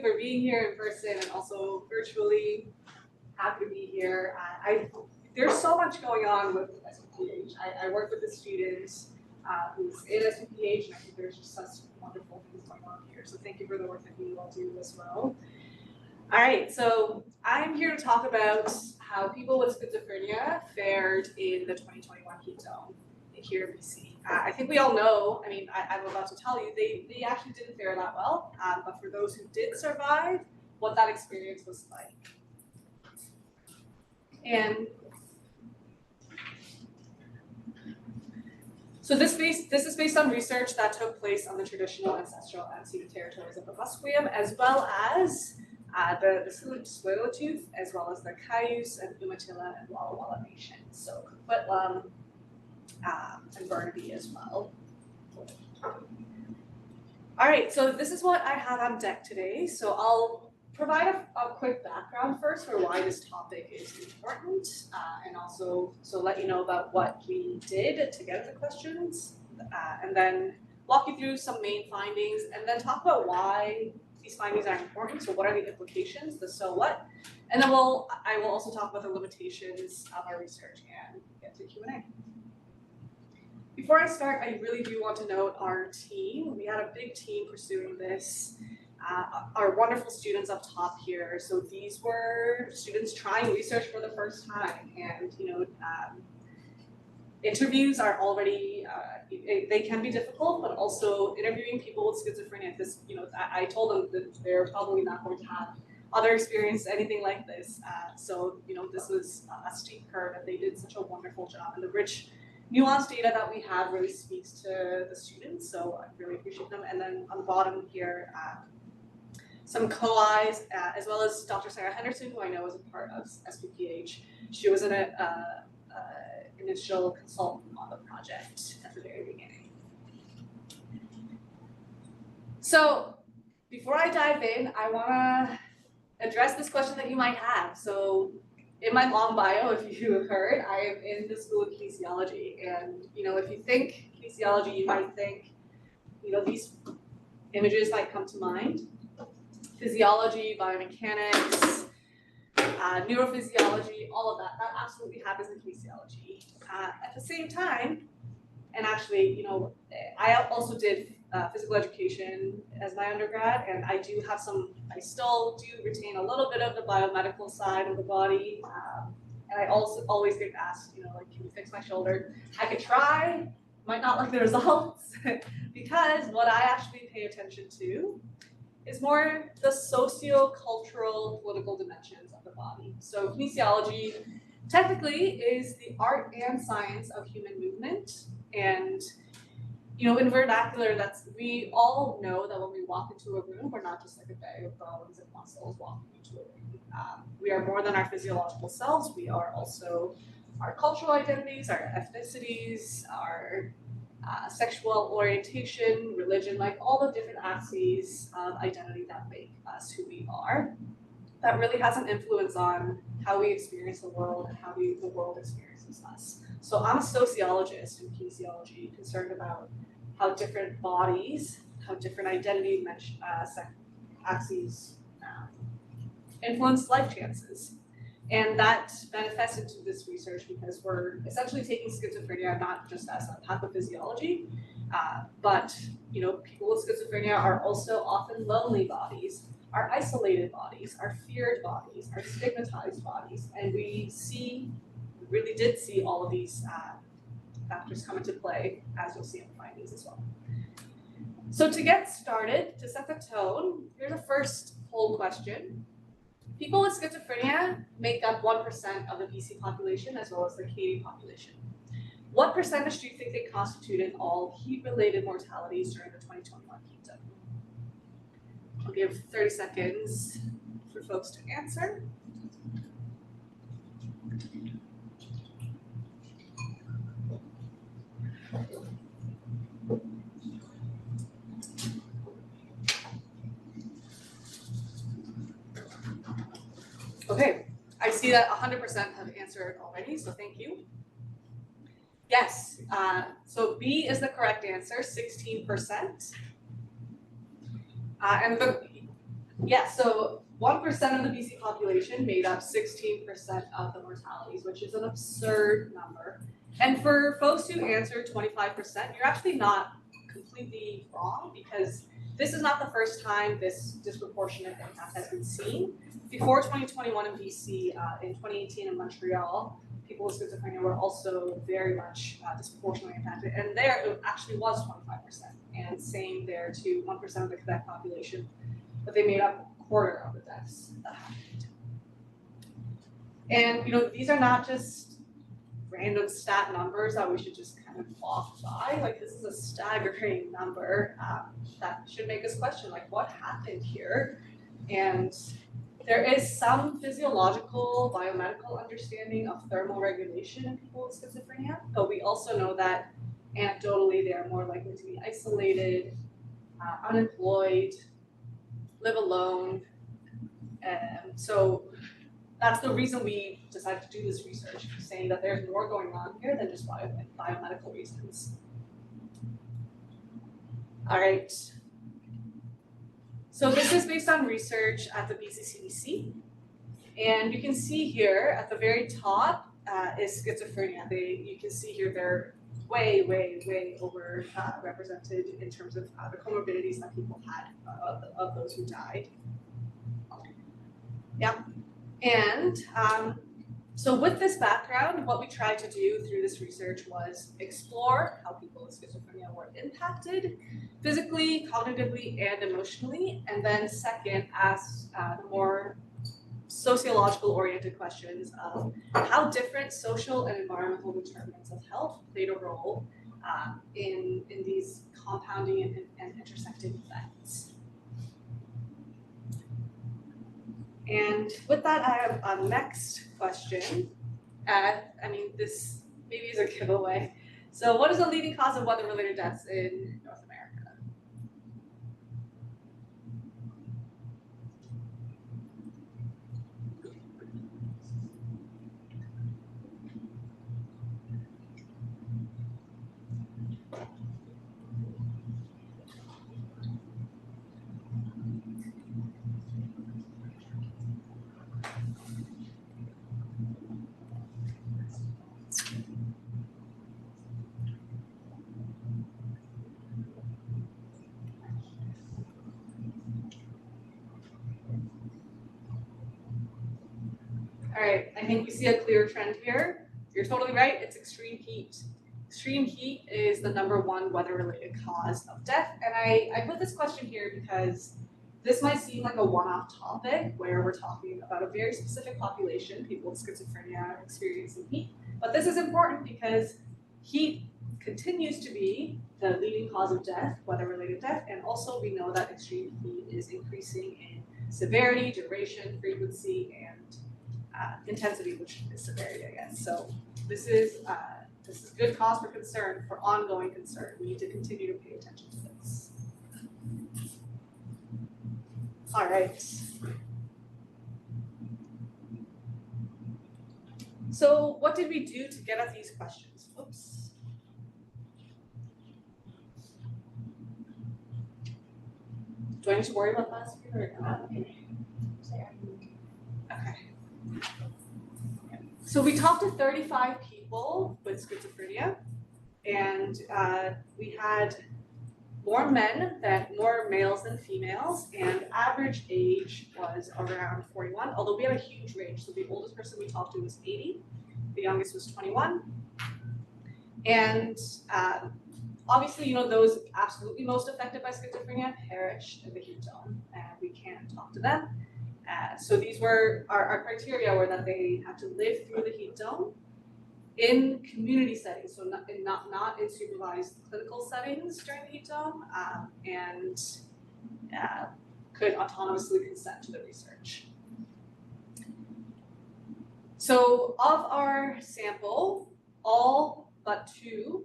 for being here in person and also virtually. Happy to be here. There's so much going on with SPPH. I work with the students who's in SPPH, and I think there's just such wonderful things going on here. So thank you for the work that you all do as well. All right, so I'm here to talk about how people with schizophrenia fared in the 2021 heat zone here in BC. I think we all know, I'm about to tell you, they actually didn't fare that well, but for those who did survive, what that experience was like. And so this is based on research that took place on the traditional, ancestral, and ceded territories of the Musqueam, as well as the Tsleil-Waututh, as well as the Cayuse and Umatilla and Walla Walla nations. So Coquitlam and Burnaby as well. All right, so this is what I have on deck today. So I'll provide a quick background first for why this topic is important, and also let you know about what we did to get the questions, and then walk you through some main findings, and then talk about why these findings are important. So what are the implications, the so what, and then I will also talk about the limitations of our research and get to Q&A. Before I start, I really do want to note our team. We had a big team pursuing this. Our wonderful students up top here. So these were students trying research for the first time, and interviews are already they can be difficult, but also interviewing people with schizophrenia. I told them that they're probably not going to have other experience anything like this. So this was a steep curve, and they did such a wonderful job. And the rich, nuanced data that we have really speaks to the students. So I really appreciate them. And then on the bottom here, some co-Is, as well as Dr. Sarah Henderson, who I know is a part of SPPH. She was an initial consultant on the project at the very beginning. So before I dive in, I want to address this question that you might have. So in my long bio, if you have heard, I am in the School of Kinesiology. And if you think kinesiology, you might think, these images might come to mind. Physiology, biomechanics, neurophysiology, all of that absolutely happens in kinesiology. At the same time, and actually, I also did physical education as my undergrad, and I still do retain a little bit of the biomedical side of the body, and I also always get asked, can you fix my shoulder? I could try, might not like the results, because what I actually pay attention to is more the socio-cultural, political dimensions of the body. So kinesiology technically is the art and science of human movement. And in vernacular, we all know that when we walk into a room, we're not just like a bag of bones and muscles walking into a room. We are more than our physiological selves. We are also our cultural identities, our ethnicities, our sexual orientation, religion, like all the different axes of identity that make us who we are. That really has an influence on how we experience the world and how the world experiences us. So I'm a sociologist in kinesiology, concerned about how different bodies, how different identity axes influence life chances. And that manifests into this research because we're essentially taking schizophrenia not just as a pathophysiology, but people with schizophrenia are also often lonely bodies, are isolated bodies, are feared bodies, are stigmatized bodies, and we really did see all of these factors come into play, as you'll see in the findings as well. So to get started, to set the tone, here's a first poll question. People with schizophrenia make up 1% of the BC population as well as the Canadian population. What percentage do you think they constituted all heat-related mortalities during the 2021 heat zone? I'll give 30 seconds for folks to answer. Okay, I see that 100% have answered already, so thank you. Yes, so B is the correct answer, 16%. And Yeah, so 1% of the BC population made up 16% of the mortalities, which is an absurd number. And for folks who answered 25%, you're actually not completely wrong, because this is not the first time this disproportionate impact has been seen. Before 2021 in BC, in 2018 in Montreal, people with schizophrenia were also very much disproportionately impacted, and there it actually was 25%, and same there to 1% of the Quebec population, but they made up a quarter of the deaths that happened. And these are not just random stat numbers that we should just kind of walk by. Like, this is a staggering number that should make us question, like, what happened here? And there is some physiological, biomedical understanding of thermal regulation in people with schizophrenia, but we also know that anecdotally they are more likely to be isolated, unemployed, live alone. And so that's the reason we decided to do this research, saying that there's more going on here than just biomedical reasons. All right. So this is based on research at the BC CDC. And you can see here at the very top is schizophrenia. You can see here they're way, way, way over represented in terms of the comorbidities that people had of those who died. Yeah. And so with this background, what we tried to do through this research was explore how people with schizophrenia were impacted physically, cognitively, and emotionally, and then second, ask the more sociological oriented questions of how different social and environmental determinants of health played a role in these compounding and intersecting effects. And with that, I have a next question. This maybe is a giveaway. So what is the leading cause of weather-related deaths in North America? All right, I think we see a clear trend here. You're totally right, it's extreme heat. Extreme heat is the #1 weather-related cause of death. And I put this question here because this might seem like a one-off topic where we're talking about a very specific population, people with schizophrenia experiencing heat. But this is important because heat continues to be the leading cause of death, weather-related death, and also we know that extreme heat is increasing in severity, duration, frequency, and intensity, which is severity, I guess. So this is good cause for concern, for ongoing concern. We need to continue to pay attention to this. All right. So what did we do to get at these questions? Oops. Do I need to worry about that or not? Okay. So we talked to 35 people with schizophrenia, and we had more males than females, and average age was around 41, although we had a huge range. So the oldest person we talked to was 80, the youngest was 21. And obviously, those absolutely most affected by schizophrenia perished in the heat zone, and we can't talk to them. So these were our criteria were that they had to live through the heat zone in community settings, so not in supervised clinical settings during the heat zone, and could autonomously consent to the research. So of our sample, all but 2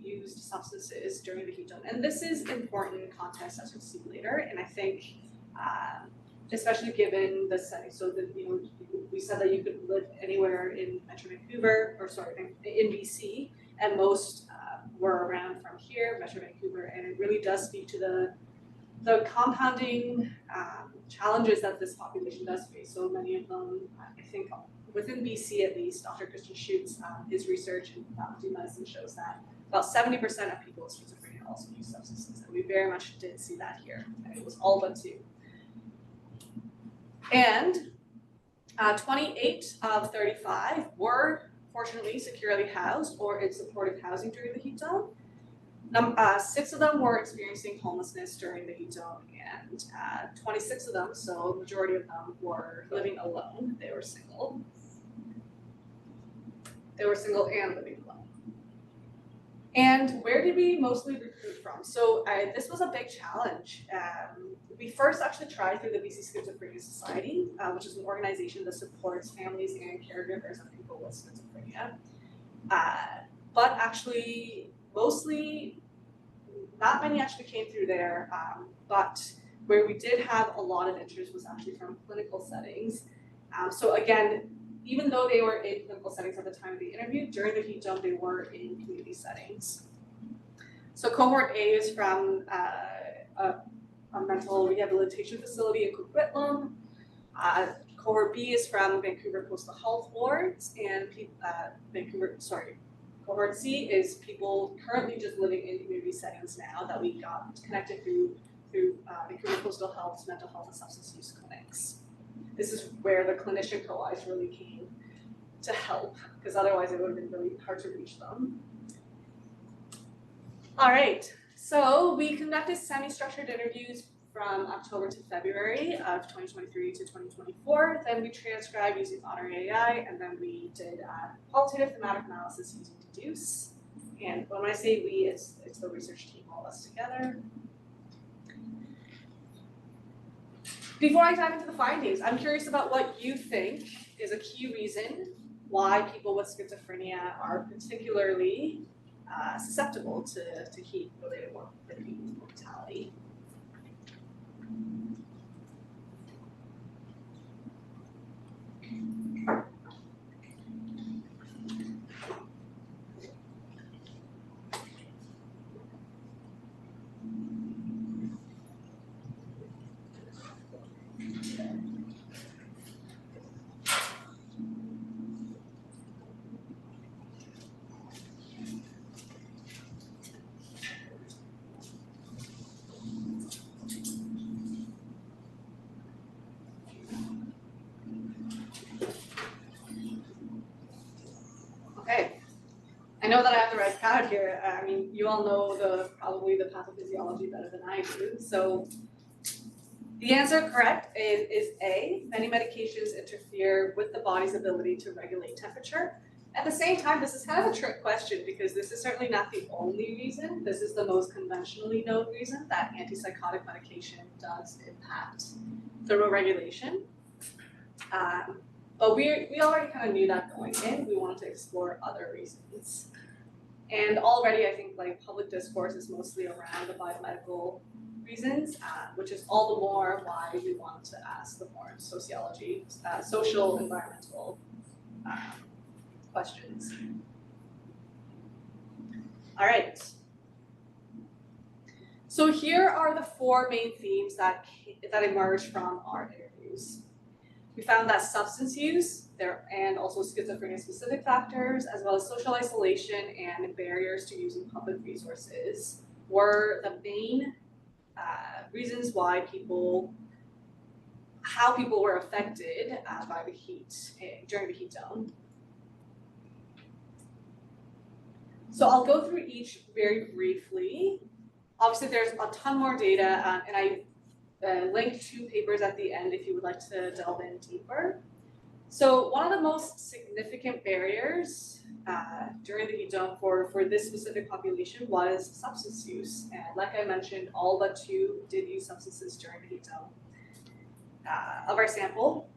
used substances during the heat zone, and this is important context as we'll see later. And I think, especially given the setting, so that we said that you could live anywhere in Metro Vancouver, in BC, and most were around from here, Metro Vancouver, and it really does speak to the compounding challenges that this population does face. So many of them, I think within BC at least, Dr. Christian Schutz, his research in faculty medicine shows that about 70% of people with schizophrenia also use substances, and we very much did see that here. And it was all but 2. And 28 of 35 were fortunately securely housed or in supportive housing during the heat dome. 6 of them were experiencing homelessness during the heat dome, and 26 of them, so majority of them, were living alone. They were single. They were single and living alone. And where did we mostly recruit from? So this was a big challenge. We first actually tried through the BC Schizophrenia Society, which is an organization that supports families and caregivers of people with schizophrenia. But actually, mostly, not many actually came through there, but where we did have a lot of interest was actually from clinical settings. So again, even though they were in clinical settings at the time of the interview, during the heat dome, they were in community settings. So cohort A is from a mental rehabilitation facility in Coquitlam. Cohort B is from Vancouver Coastal Health Wards, and cohort C is people currently just living in community settings now that we got connected through Vancouver Coastal Health's mental health and substance use clinics. This is where the clinician co-Is really came to help, because otherwise it would have been really hard to reach them. All right, so we conducted semi-structured interviews from October to February of 2023 to 2024. Then we transcribed using Otter AI, and then we did qualitative thematic analysis using Deduce. And when I say we, it's the research team, all of us together. Before I dive into the findings, I'm curious about what you think is a key reason why people with schizophrenia are particularly susceptible to heat-related morbidity and mortality. I know that I have the right crowd here. I mean, you all know probably the pathophysiology better than I do. So the answer correct is A, many medications interfere with the body's ability to regulate temperature. At the same time, this is kind of a trick question because this is certainly not the only reason. This is the most conventionally known reason that antipsychotic medication does impact thermoregulation. But we already kind of knew that going in. We wanted to explore other reasons. And already I think like public discourse is mostly around the biomedical reasons, which is all the more why we wanted to ask the more social, environmental questions. All right. So here are the 4 main themes that emerged from our interviews. We found that substance use and also schizophrenia-specific factors, as well as social isolation and barriers to using public resources, were the main reasons why how people were affected by the heat during the heat dome. So I'll go through each very briefly. Obviously, there's a ton more data, and I linked 2 papers at the end if you would like to delve in deeper. So one of the most significant barriers during the heat dome for this specific population was substance use. And like I mentioned, all but 2 did use substances during the heat dome of our sample.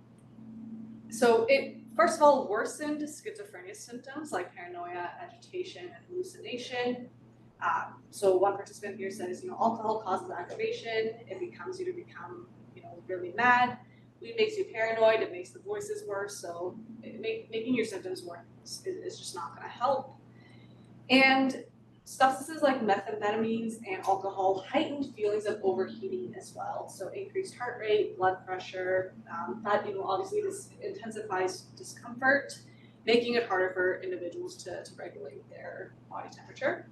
So it, first of all, worsened schizophrenia symptoms like paranoia, agitation, and hallucination. So one participant here says, alcohol causes aggravation. It becomes you to become, really mad. Weed makes you paranoid. It makes the voices worse. So making your symptoms worse is just not going to help. And Substances like methamphetamines and alcohol heightened feelings of overheating as well. So increased heart rate, blood pressure, that, obviously this intensifies discomfort, making it harder for individuals to regulate their body temperature.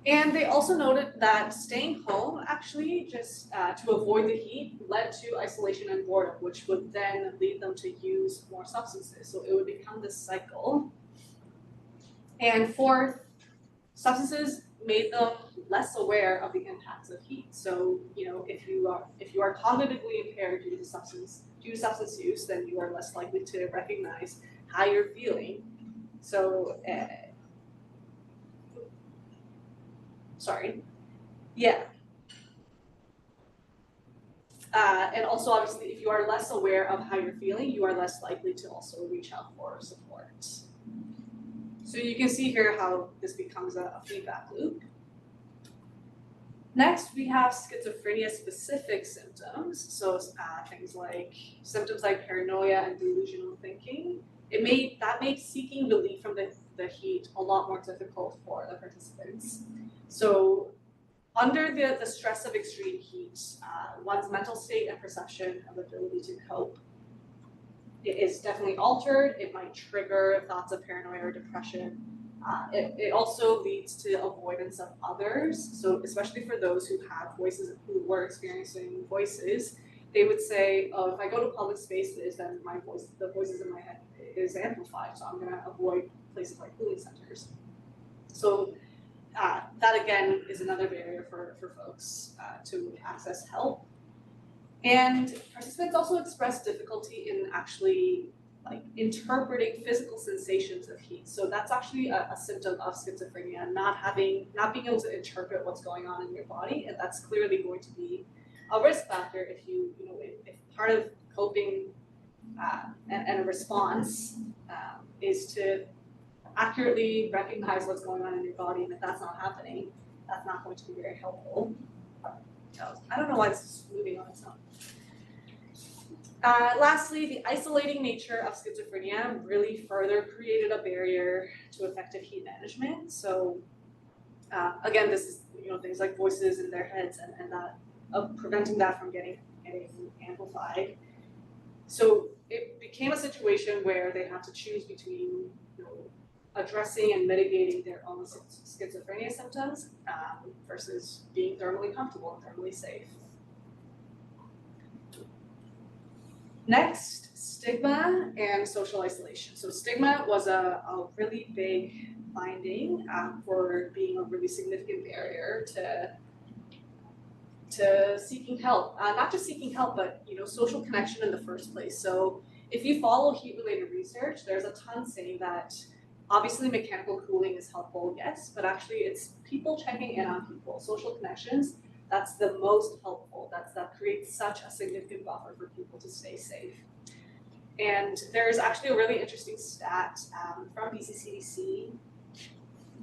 And they also noted that staying home actually just to avoid the heat led to isolation and boredom, which would then lead them to use more substances. So it would become this cycle. And fourth, substances made them less aware of the impacts of heat. So, if you are cognitively impaired due to substance use, then you are less likely to recognize how you're feeling. So, and also, obviously, if you are less aware of how you're feeling, you are less likely to also reach out for support. So you can see here how this becomes a feedback loop. Next, we have schizophrenia-specific symptoms. So things like symptoms like paranoia and delusional thinking. That made seeking relief from the heat a lot more difficult for the participants. So under the stress of extreme heat, one's mental state and perception of ability to cope is definitely altered. It might trigger thoughts of paranoia or depression. It also leads to avoidance of others. So especially for those who who were experiencing voices, they would say, oh, if I go to public spaces, then the voices in my head is amplified. So I'm gonna avoid places like cooling centers. So that again is another barrier for folks to access help. And participants also express difficulty in actually interpreting physical sensations of heat. So that's actually a symptom of schizophrenia, not being able to interpret what's going on in your body, and that's clearly going to be a risk factor if if part of coping and a response is to accurately recognize what's going on in your body, and if that's not happening, that's not going to be very helpful. I don't know why this is moving on its own. Lastly, the isolating nature of schizophrenia really further created a barrier to effective heat management. So again, this is things like voices in their heads and that of preventing that from getting amplified. So it became a situation where they had to choose between addressing and mitigating their own schizophrenia symptoms versus being thermally comfortable and thermally safe. Next, stigma and social isolation. So stigma was a really big finding for being a really significant barrier to seeking help. Not just seeking help, but social connection in the first place. So if you follow heat-related research, there's a ton saying that obviously mechanical cooling is helpful, yes, but actually it's people checking in on people, social connections. That's the most helpful. That creates such a significant buffer for people to stay safe. And there's actually a really interesting stat from BCCDC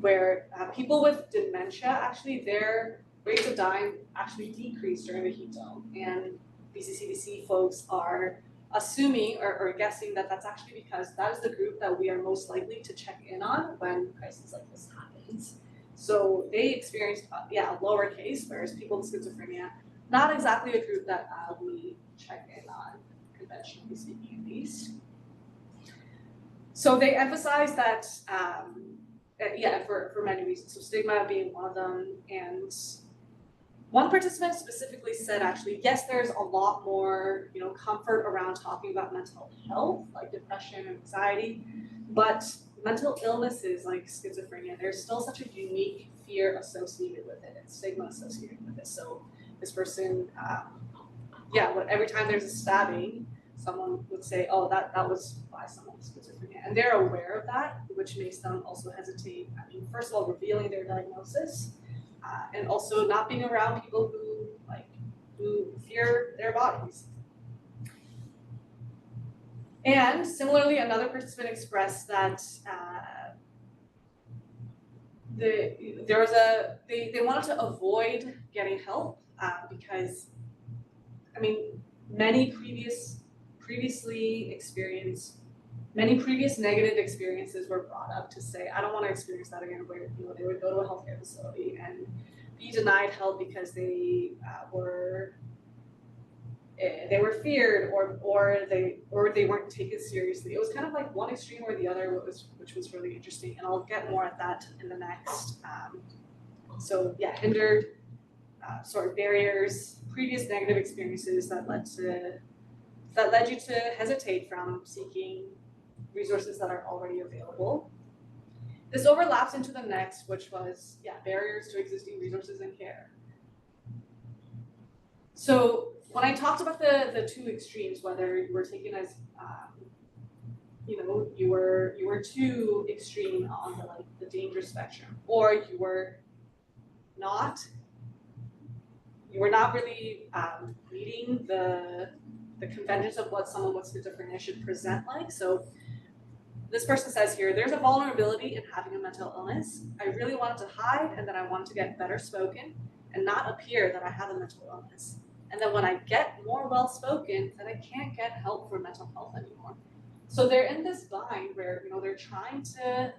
where people with dementia, actually their rates of dying actually decreased during the heat zone. And BCCDC folks are assuming or guessing that that's actually because that is the group that we are most likely to check in on when crises like this happens. So they experienced, a lower case, whereas people with schizophrenia, not exactly a group that we check in on, conventionally speaking at least. So they emphasize that, for many reasons. So stigma being one of them, and one participant specifically said, actually, yes, there's a lot more, comfort around talking about mental health, like depression and anxiety, but mental illnesses like schizophrenia, there's still such a unique fear associated with it and stigma associated with it. So this person, every time there's a stabbing, someone would say, oh, that was by someone with schizophrenia. And they're aware of that, which makes them also hesitate. First of all, revealing their diagnosis, and also not being around people who fear their bodies. And similarly, another participant expressed that they wanted to avoid getting help because, Many previous negative experiences were brought up to say, I don't want to experience that again, where they would go to a healthcare facility and be denied help because they were feared or they weren't taken seriously. It was kind of like one extreme or the other, which was really interesting, and I'll get more at that in the next. So yeah, hindered, sort of barriers, previous negative experiences that led you to hesitate from seeking resources that are already available. This overlaps into the next, which was barriers to existing resources and care. So when I talked about the two extremes, whether you were taken as you were too extreme on the danger spectrum, or you were not really meeting the conventions of what someone with schizophrenia should present like. So this person says here, there's a vulnerability in having a mental illness. I really wanted to hide, and then I wanted to get better spoken and not appear that I have a mental illness. And then when I get more well-spoken, then I can't get help for mental health anymore. So they're in this bind where they're trying to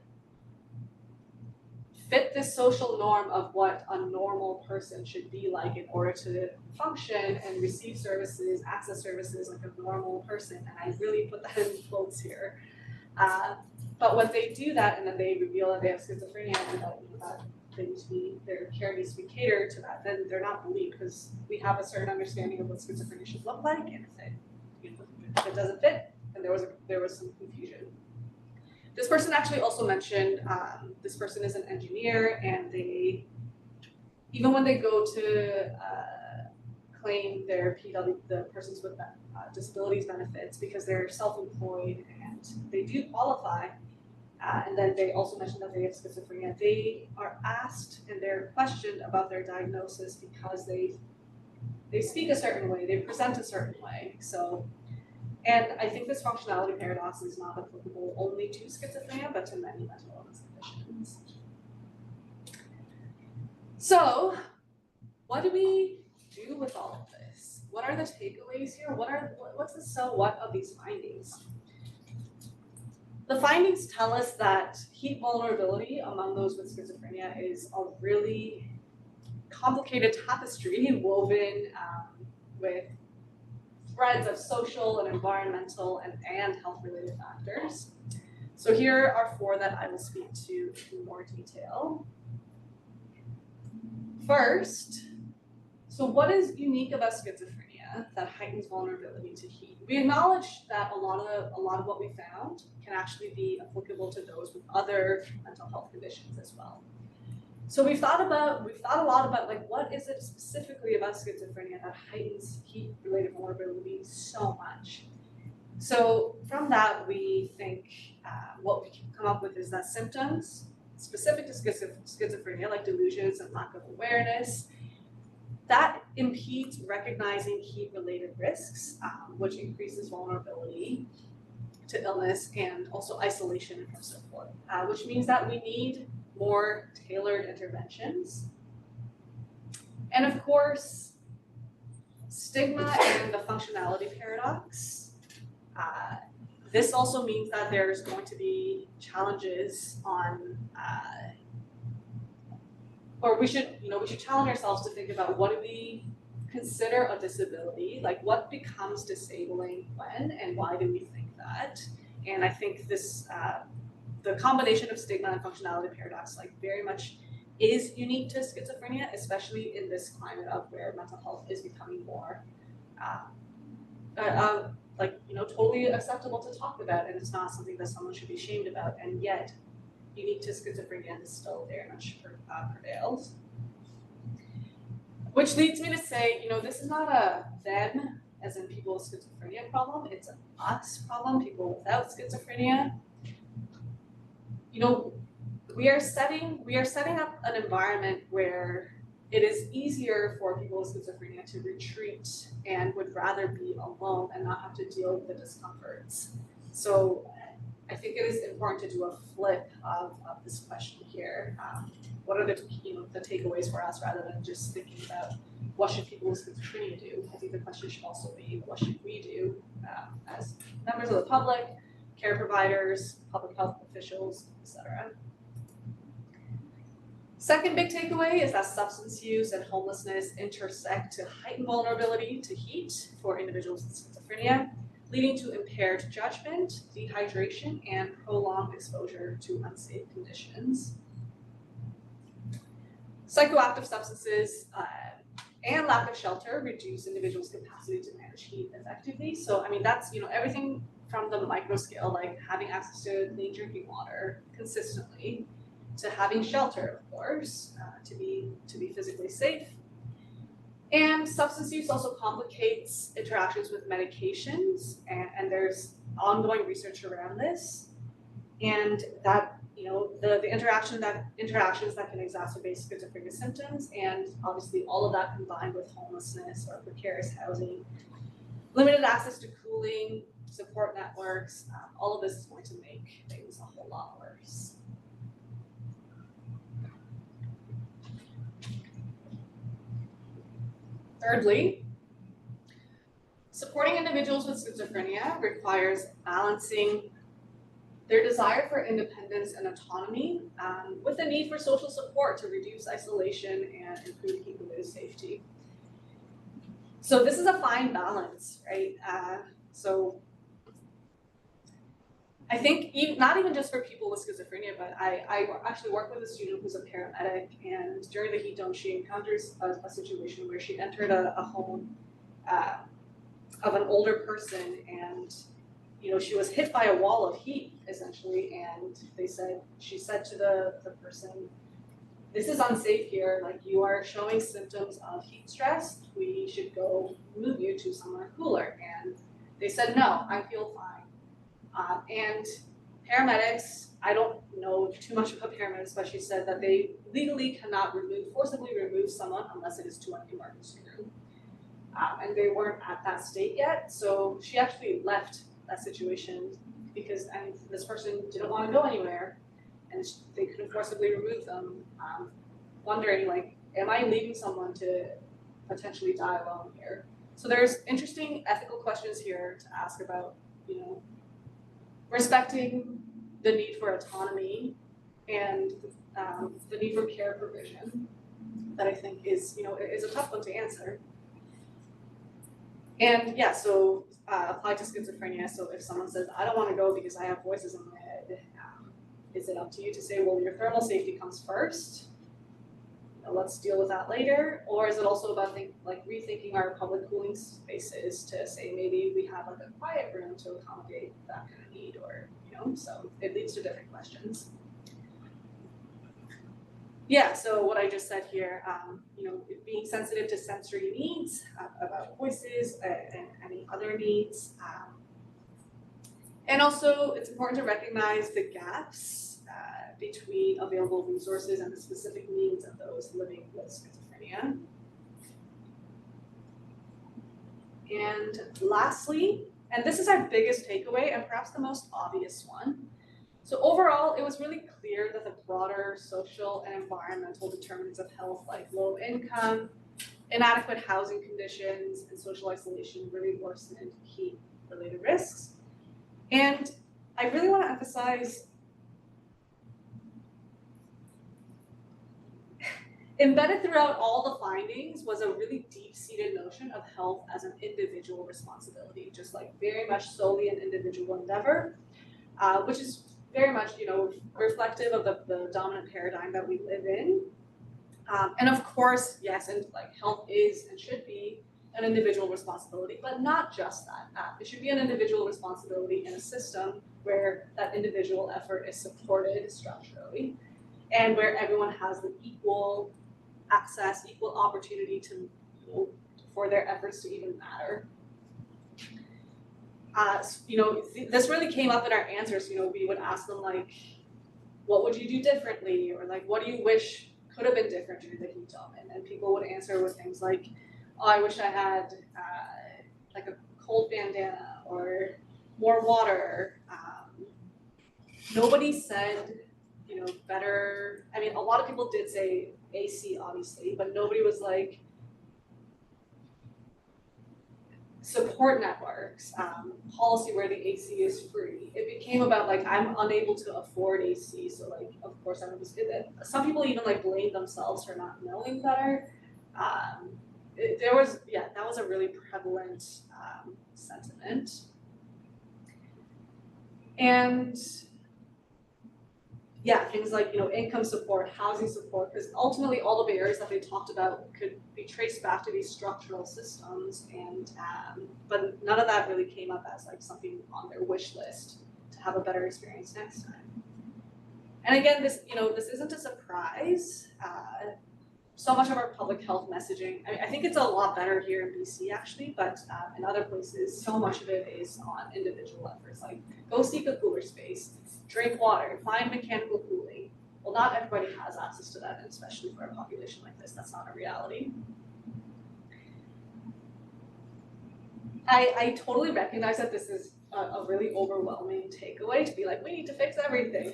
fit this social norm of what a normal person should be like in order to function and receive services, access services like a normal person. And I really put that in quotes here. But when they do that and then they reveal that they have schizophrenia and that their care needs to be catered to that, then they're not believed because we have a certain understanding of what schizophrenia should look like, and if it doesn't fit, then there was some confusion. This person actually also mentioned this person is an engineer, and they, even when they go to claim their PW, the persons with disabilities benefits, because they're self-employed and they do qualify, and then they also mentioned that they have schizophrenia, they are asked and they're questioned about their diagnosis because they speak a certain way, they present a certain way. So, and I think this functionality paradox is not applicable only to schizophrenia, but to many mental illness conditions. So, what do we do with all of this? What are the takeaways here? What's the so what of these findings? The findings tell us that heat vulnerability among those with schizophrenia is a really complicated tapestry woven with threads of social and environmental and health-related factors. So here are 4 that I will speak to in more detail. First, so what is unique about schizophrenia that heightens vulnerability to heat? We acknowledge that a lot of what we found can actually be applicable to those with other mental health conditions as well. So we've thought a lot about what is it specifically about schizophrenia that heightens heat-related vulnerability so much. So from that, we think what we can come up with is that symptoms specific to schizophrenia, like delusions and lack of awareness, that impedes recognizing heat-related risks, which increases vulnerability to illness and also isolation from support, which means that we need more tailored interventions. And of course, stigma and the functionality paradox. This also means that there's going to be challenges on, or we should challenge ourselves to think about what do we consider a disability, like what becomes disabling when, and why do we think that? And I think this, the combination of stigma and functionality paradox very much is unique to schizophrenia, especially in this climate of where mental health is becoming more totally acceptable to talk about, and it's not something that someone should be ashamed about, and yet unique to schizophrenia is still very much prevails. Which leads me to say, this is not a them, as in people with schizophrenia problem, it's an us problem, people without schizophrenia. We are setting up an environment where it is easier for people with schizophrenia to retreat and would rather be alone and not have to deal with the discomforts. So I think it is important to do a flip of this question here. What are the takeaways for us, rather than just thinking about what should people with schizophrenia do? I think the question should also be, what should we do as members of the public, care providers, public health officials, etc. Second big takeaway is that substance use and homelessness intersect to heighten vulnerability to heat for individuals with schizophrenia, leading to impaired judgment, dehydration, and prolonged exposure to unsafe conditions. Psychoactive substances and lack of shelter reduce individuals' capacity to manage heat effectively. So, I mean, that's, everything from the micro scale, like having access to clean drinking water consistently, to having shelter, of course, to be physically safe. And substance use also complicates interactions with medications, and there's ongoing research around this, and that the interactions that can exacerbate schizophrenia symptoms, and obviously all of that combined with homelessness or precarious housing, limited access to cooling, support networks, all of this is going to make things a whole lot worse. Thirdly, supporting individuals with schizophrenia requires balancing their desire for independence and autonomy with the need for social support to reduce isolation and improve keeping safety. So this is a fine balance, right? So I think not even just for people with schizophrenia, but I actually work with a student who's a paramedic, and during the heat dome, she encounters a situation where she entered a home of an older person, and she was hit by a wall of heat essentially, and she said to the person, "This is unsafe here. Like, you are showing symptoms of heat stress. We should go move you to somewhere cooler." And they said, "No, I feel fine." And paramedics, I don't know too much about paramedics, but she said that they legally cannot forcibly remove someone unless it is to an emergency room. And they weren't at that state yet, so she actually left that situation because this person didn't want to go anywhere, and they couldn't forcibly remove them, wondering, like, am I leaving someone to potentially die alone here? So there's interesting ethical questions here to ask about, respecting the need for autonomy and the need for care provision, that I think is a tough one to answer. And yeah, so applied to schizophrenia. So if someone says, "I don't want to go because I have voices in my head," is it up to you to say, "Well, your thermal safety comes first. Let's deal with that later"? Or is it also about rethinking our public cooling spaces to say maybe we have like a quiet room to accommodate that kind of need, or so it leads to different questions. Yeah, so what I just said here, being sensitive to sensory needs, about voices and any other needs. And also, it's important to recognize the gaps between available resources and the specific needs of those living with schizophrenia. And lastly, and this is our biggest takeaway and perhaps the most obvious one, so overall, it was really clear that the broader social and environmental determinants of health, like low income, inadequate housing conditions, and social isolation, really worsened heat-related risks. And I really want to emphasize, embedded throughout all the findings was a really deep-seated notion of health as an individual responsibility, just like very much solely an individual endeavor, which is very much, reflective of the dominant paradigm that we live in. And of course, yes, and health is and should be an individual responsibility, but not just that. It should be an individual responsibility in a system where that individual effort is supported structurally, and where everyone has the equal access, equal opportunity to, for their efforts to even matter. This really came up in our answers. We would ask them, like, what would you do differently? Or like, what do you wish could have been different during the heat dome? And people would answer with things like, "Oh, I wish I had like a cold bandana or more water." Nobody said, better. I mean, a lot of people did say AC, obviously, but nobody was like, support networks, policy where the AC is free. It became about like, I'm unable to afford AC, so like, of course I'm just good at. Some people even like blame themselves for not knowing better. That was a really prevalent sentiment. And yeah, things like, income support, housing support, because ultimately all the barriers that they talked about could be traced back to these structural systems, and but none of that really came up as like something on their wish list to have a better experience next time. And again, this isn't a surprise. So much of our public health messaging, I think it's a lot better here in BC actually, but in other places, so much of it is on individual efforts, like go seek a cooler space, drink water, find mechanical cooling. Well, not everybody has access to that, and especially for a population like this, that's not a reality. I totally recognize that this is a really overwhelming takeaway to be like, we need to fix everything,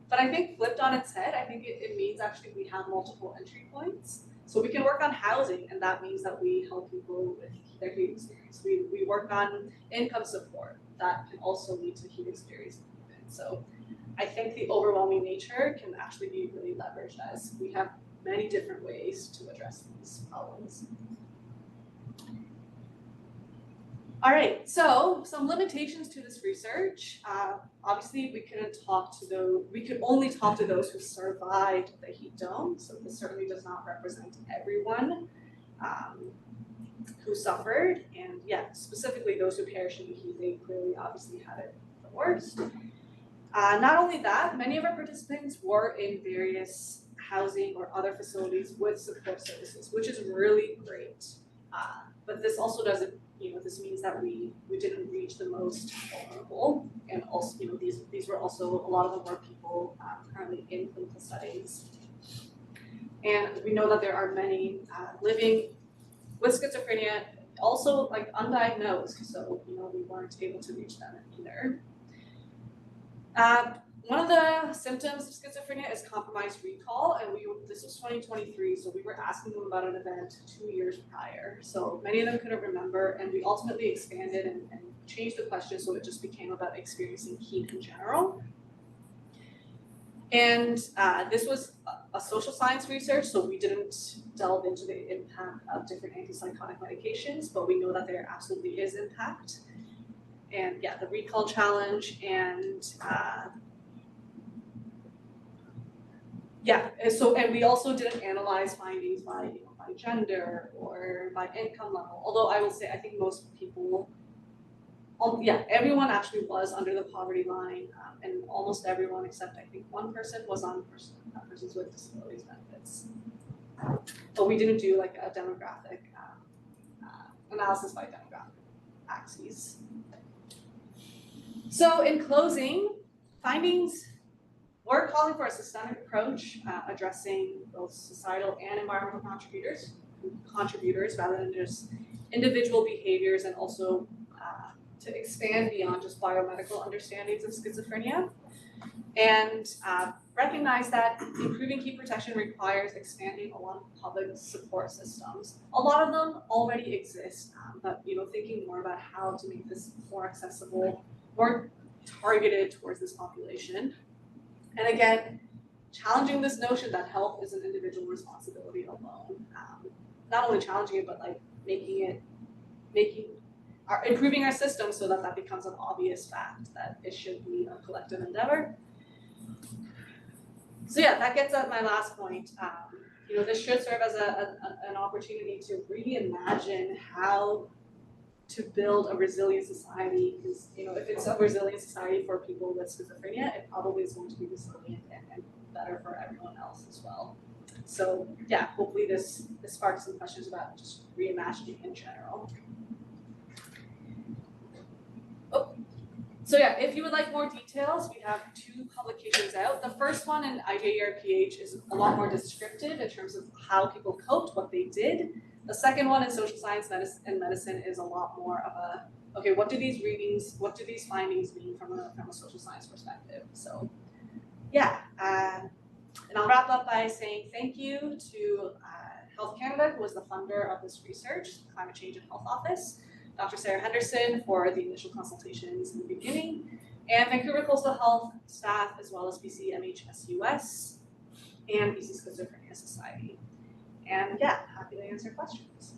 but I think flipped on its head, I think it means actually we have multiple entry points. So we can work on housing, and that means that we help people with their heat experience. We work on income support, that can also lead to heat experience improvement. So I think the overwhelming nature can actually be really leveraged as we have many different ways to address these problems. All right, so some limitations to this research. Obviously, we could only talk to those who survived the heat dome. So this certainly does not represent everyone who suffered, and yeah, specifically those who perished in the heat. They clearly, obviously, had it the worst. Not only that, many of our participants were in various housing or other facilities with support services, which is really great. But this also doesn't. This means that we didn't reach the most vulnerable, and also, these were also, a lot of them were people currently in clinical studies. And we know that there are many living with schizophrenia, also like undiagnosed, so we weren't able to reach them either. One of the symptoms of schizophrenia is compromised recall, and this was 2023, so we were asking them about an event 2 years prior. So many of them couldn't remember, and we ultimately expanded and changed the question so it just became about experiencing heat in general. And this was a social science research, so we didn't delve into the impact of different antipsychotic medications, but we know that there absolutely is impact. And yeah, the recall challenge, and and we also didn't analyze findings by gender or by income level. Although I will say, I think most people, everyone actually was under the poverty line, and almost everyone except I think one person was on persons with disabilities benefits. But we didn't do like a demographic analysis by demographic axes. So in closing, findings, we're calling for a systemic approach addressing both societal and environmental contributors rather than just individual behaviors, and also to expand beyond just biomedical understandings of schizophrenia. And recognize that improving heat protection requires expanding along public support systems. A lot of them already exist, but thinking more about how to make this more accessible, more targeted towards this population. And again, challenging this notion that health is an individual responsibility alone. Not only challenging it, but like improving our system so that that becomes an obvious fact that it should be a collective endeavor. So yeah, that gets at my last point. This should serve as an opportunity to reimagine how to build a resilient society, because if it's a resilient society for people with schizophrenia, it probably is going to be resilient and better for everyone else as well. So yeah, hopefully this sparks some questions about just reimagining in general. So yeah, if you would like more details, we have 2 publications out. The first one in IJERPH is a lot more descriptive in terms of how people coped, what they did. The second one in social science and medicine is a lot more of a, okay, what do these findings mean from a social science perspective? So yeah, and I'll wrap up by saying thank you to Health Canada, who was the funder of this research, the Climate Change and Health Office, Dr. Sarah Henderson for the initial consultations in the beginning, and Vancouver Coastal Health staff, as well as BC MHSUS and BC Schizophrenia Society. And yeah, happy to answer questions.